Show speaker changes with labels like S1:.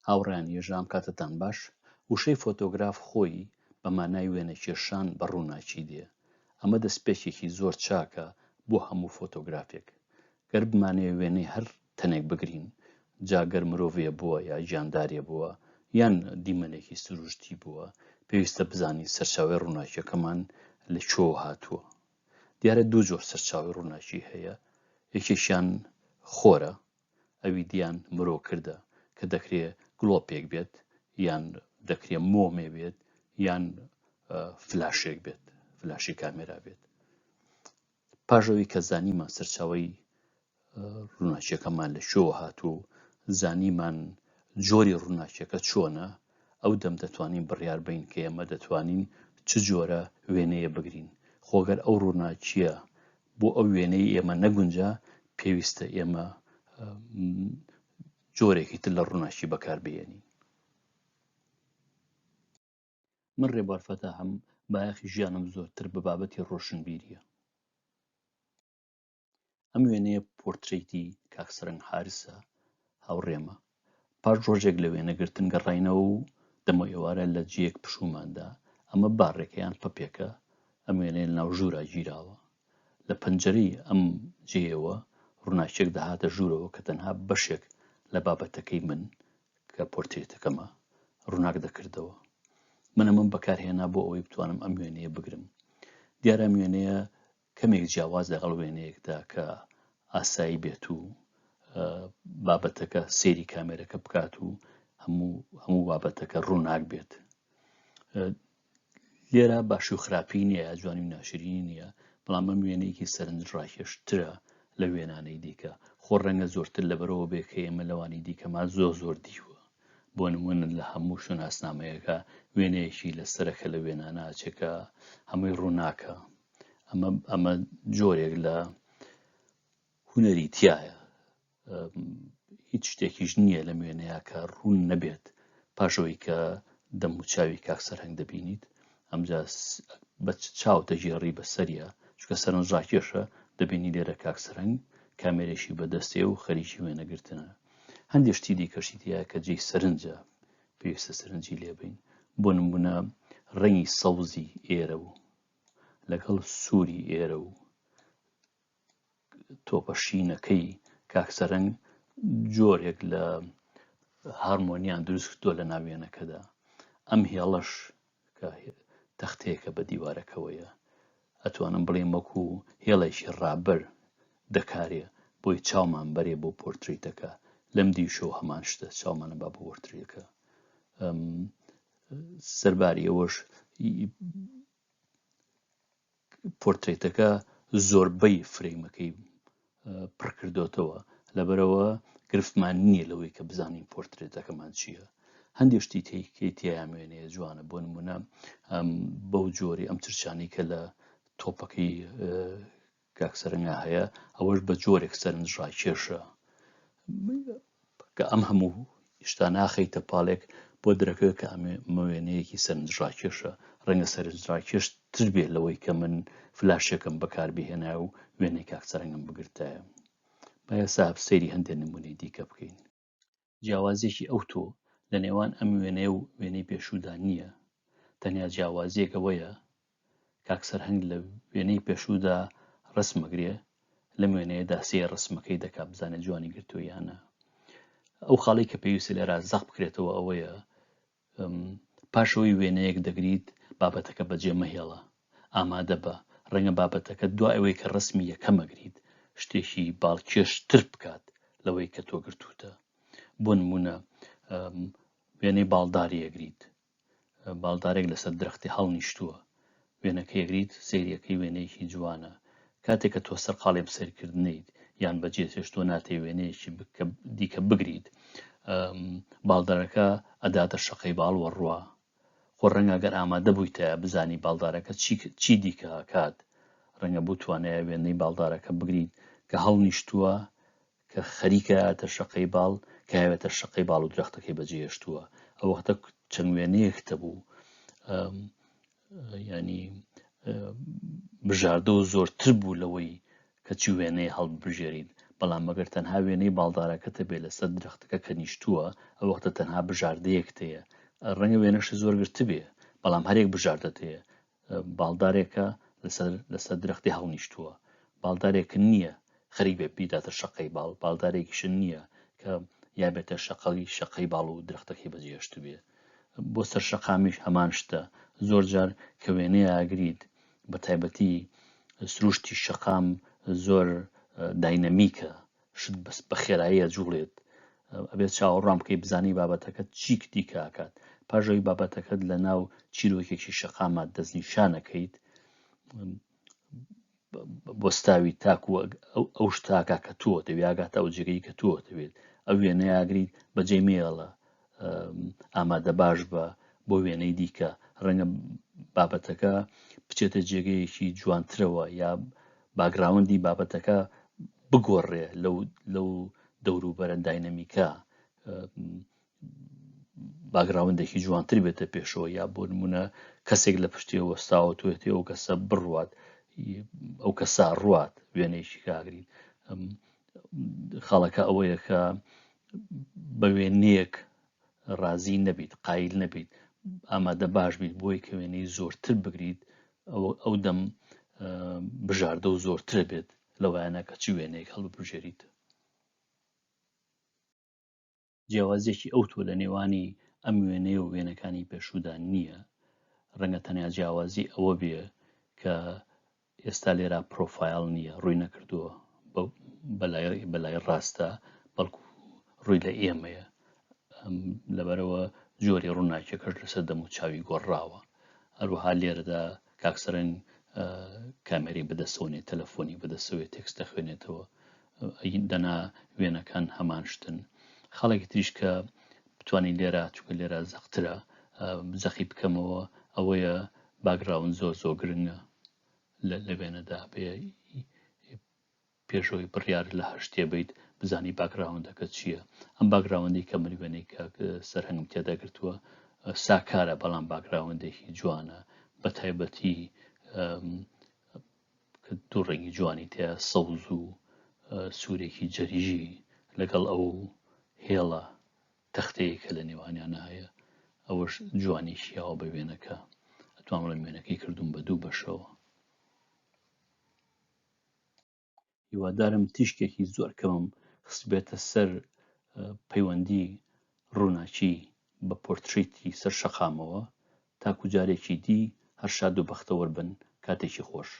S1: هاوڕێیان ێژام کاتتان باش وشەی فۆتۆگراف خۆی بە مانای وێنە کێشان بە ڕووناچی دێ ئەمە دەستپێکێکی زۆر چاکە بۆ هەموو فۆتۆگرافێک گەر بمانەوێ وێنەی هەر تەنێک بگرین جاگەر مرۆڤێ بووە یا گیاندارێ بووە یان دیمەنێکی سروشتی بووە پێویستە بزانی سەرچاوی ڕووناکیەکەمان لە کۆ هاتووە دیارە دوو جۆر سەرچاوی ڕووناکی هەیە یەکێکیان خۆرە ئەوی دیان مرۆ کردە کە دەکرێت گڵۆپێک بێت یان دەکرێت مۆمێ بێت یان فلاشێک بێت فلاشی کامێرا بێت پاژەوەی کە زانیمان سەرچاوی ڕووناکیەکەمان لە شۆ هاتوو زانیمان جۆری ڕووناکیەکە چۆنە ئەو دەم دەتوانین بڕیار بین کە ئێمە دەتوانین چ جۆرە وێنەیە بگرین خۆگەر ئەو ڕووناکیە بۆ ئەو وێنەی ئێمە نەگونجا پێویستە ئێمە جۆرێکی تر لە ڕووناکی بەکاربهێنین من ڕێبوار فەتاحم بایەخی ژیانم زۆرتر بە بابەتی ڕۆشنبیریە ئەم وێنەیە پۆرترێتی کاک سەرنگ حارسە هاوڕێمە پاش ڕۆژێک لە وێنەگرتن گەڕاینەوە و دەمە ئێوارە لە جێیەک پشوماندا ئەمە باڕێکەیان پەپێکە ئەم وێنەیە لەناو ژوورا گیراوە لە پەنجەرەی ئەم جێیەوە ڕووناکیەک دەهاتە ژوورەوە کە تەنها بەشێک لە بابەتەکەی من کە پۆرترێتەکەمە ڕووناک دەکردەوە من ئەمەم بەکارهێنا بۆ ئەوەی بتوانم ئەم وێنەیە بگرم دیارە ئەم وێنەیە کەمێک جیاواز لەگەڵ وێنەیەکدا کە ئاسایی بێت و بابەتەکە سێری کامێرەکە بکات و هەموو بابەتەکە ڕووناک بێت لێرە باشی و خراپی نییە یا جوانی و ناشرینی نییە بەڵام ئەم وێنەیەکی سەرنجڕاکێشترە لە وێنانەی دیکە خۆ ڕەنگە زۆرتر لەبەرەوە بێ کە ئێمە لەوانی دیکەمان زۆر دیوە بۆ نمونە لە هەموو شوناسنامەیەەکە وێنەیەکی لەسەرەکە لە وێناناچێکە هەمووی ڕووناکە ئەمە جۆرێک لە هونەری تایە هیچ شتێکیش نییە لە وێنەیە کە ڕوون نەبێت پاشەوەی کە دەم و چاوی کاک سەرهەنگ دەبینیت ئەمجا بە چاو دەژێڕی بەسەریە چکە سەرنجڕاکێشە دەبینی لێرە کاک سەرهەنگ کامێرێکی بەدەستێ و خەریکی وێنەگرتنە هەندێک شتی دیکەشی تایە کە جێی سەرنجە پێویستە سەرنجی لێبین بۆ نمونە ڕەنگی سەوزی ئێرە و لەگەڵ سووری ئێرە و تۆپە شینەکەی کاک سەرهەنگ جۆرێک لە هارمۆنیان دروست کردووە لە ناوێنەکەدا ئەم هێڵەش کە تەختەیەکە بە دیوارەکەوەیە ئەتوانم بڵێم وەکو هێڵێکی ڕابەر دەکارێ بۆی چاومان بەرێ بۆ پۆرترێتەکە لەم دیشۆ هەمان شتە چاومانە با بۆ پۆرترێتەکە سەرباری ئەوەش پۆرترێتەکە زۆربەی فرێمەکەی پڕ کردوتەوە لەبەرەوە گرفتمان نییە لەوەی کە بزانین پۆرترێتەکەمان چییە هەندێک شتی تێکەی تیایە وێنەیە جوانە بۆ نمونە بەو جۆری ئەم چرچانی کە لە تۆپەکەی کاک سەرهەنگا هەیە ئەوەش بە جۆرێک سەرنجڕاکێشە کە ئەم هەموو شتا ناخەیتە پاڵێک بۆ دەرەکەوێت کە ئەمە وێنەیەکی سەرنجڕاکێشە ڕەنگە سەرنجڕاکێشتر بێت لەوەی کە من فلاشێکم بەکاربهێنا و وێنەی کاک سەرهەنگم بگرتایە با ئێستا سەیری هەندێک نمونەی دیکە بکەین جیاوازێکی ئەوتۆ لە نێوان ئەم وێنەیە و وێنەی پێشوودا نییە تەنیا جیاوازیەک ئەوەیە کاک سەرهەنگ لە وێنەی پێشوودا ڕسمەگرێ لەم وێنەیەدا سێ ڕسمەکەی دەکا بزانێت جوانی گرتووە یانە ئەو خاڵی کە پێویستە لێرە زەق بکرێتەوە ئەوەیە پاشەوەی وێنەیەک دەگریت بابەتەکە بەجێ مەهێڵە ئامادە بە ڕەنگە بابەتەکە دوای ئەوەی کە ڕسمی یەکەمەگریت شتێکی باڵکێشتر بکات لەوەی کە تۆ گرتوتە بۆ نمونە وێنەی باڵداری ئەگریت باڵدارێک لەسەر درەختی هەڵنیشتووە وێنەکە ئەگریت سەیریەکەی وێنەیەکی جوانە کاتێک کە تۆ سەرقاڵێم سەرکردنیت یان بەجێ تێشتۆ ناتێ وێنەیەکی دیکە بگریت باڵدارەکە ئەداتە شەقەی باڵ وەڕوا خۆ ڕەنگە گەر ئامادە بوویتە بزانی باڵدارەکە چی دیکە کات ڕەنگە بتوانێت وێنەی باڵدارەکە بگریت کە هەڵنیشتووە کە خەریکە ئەتە شەقەی باڵ کە هەوێتە شەقەی باڵ و درەختەکەی بەجێهێشتووە ئەو وەختە چەند وێنەیەکتە بوو ینی بژاردە و زۆرتر بوو لەوەی کە چی وێنەیە هەڵبژێریت بەڵام مەگەر تەنها وێنەی باڵدارەکەتە بێ لەسەر درەختەکە کە نیشتووە ئەو وەختە تەنها بژاردەیەکت هەیە ڕەنگە وێنەشی زۆر گرت بێ بەڵام هەرێک بژاردەت هەیە باڵدارێکە لەسەر درەختی هەڵنیشتووە باڵدارێک نییە خەریک بێ بیداتە شەقەی باڵدارێکیشن نییە کە یا بێتە شەقەی باڵ و درەختەکەی بەجێهێشت بێ بۆ سەر شەقامیش هەمان شتە زۆر جار کە وێنەیە ئاگریت بە تایبەتی سروشتی شەقام زۆر داینەمیکە شت بە خێراییە جوڵێت ئەبێت چاوەڕوان بکەی بزانی بابەتەکە چی دیکە ئاکات پاژەوەی بابەتەکەت لە ناو چیرۆکێکی شەقامات دەستنیشانەکەیت بۆ ستاوی تاکو ئەو شتاکە کە تۆ دەوێت ئاگاتە ئەو جێگەی کە تۆ دەوێت ئەو وێنەیە ئاگریت بەجێ مێڵە ئامادە باش بە بۆ وێنەی دیکە ڕەنگە بابەتەکە بچێتە جێگەیەکی جوانترەوە یا باگراوندی بابەتەکە بگۆڕێ لەو دەوروبەرە داینەمیکە باگراوندێکی جوانتر بێتە پێشەوە یا بۆ نمونە کەسێک لە پشتیەوە وەستاوە توێتی ئەو کەسە بڕوات ئەو کەسا ڕوات وێنەیەکی کاگرین خاڵەکە ئەوەیە کە بە وێنەیەک ڕازی نەبیت قایل نەبیت ئامادە باش بیت بۆی کە وێنەی زۆرتر بگریت ئەو دەم بژاردە و زۆرتر بێت لەوایانە کە چی وێنەیەک هەڵبژێریت جیاوازێکی ئەو تۆ لە نێوانی ئەم وێنەیە و وێنەکانی پێشوودا نییە ڕەنگە تەنیا جیاوازی ئەوە بێ کە ئێستا لێرە پرۆفایل نییە ڕووی نەکردووە بەلای ڕاستە بەڵکو ڕووی لە ئێمەیە لەبەرەوە جۆری ڕووناکیەکەش لەسەر دەم و چاوی گۆڕاوە هەروەها لێرەدا کاکسەرەن کامێری بەدەستەوەنێ تەلەفۆنی بەدەستەوێت تێکست دەخوێنێتەوە دەنا وێنەکان هەمان شتن خەڵێکی تریش کە بتوانین لێرە چونکە لێرە زەخترە زەخی بکەمەوە ئەوەیە باگراوند زۆر گرنگە لە وێنەدا بێ پێشەوەی بڕیار لە هەر شتێ بیت بزانی باگراوندەکە چییە ئەم باگراوندی کە مروێنەی کە سەرهەنگم تێدەگرتووە ساکارە بەڵام باگراوندێکی جوانە بە تایبەتی کە دوو ڕێنگی جوانی تێ سەوز و سوورێکی جەریژی لەگەڵ ئەو هێڵە تەختەیەکە لە نێوانیانە هەیە ئەوەش جوانیشیاوە بە وێنەکە ئەتوانم لە وێنەکەی کردوم بە دوو بەشەوە هیوادارم تیشکێکی زۆر کەمم خستبێتە سەر پەیوەندی ڕووناکی بە پۆرتڕیتی سەر شەقامەوە تاکو جارێکی دی هەر شاد و بەختەوەر بن کاتێکی خۆش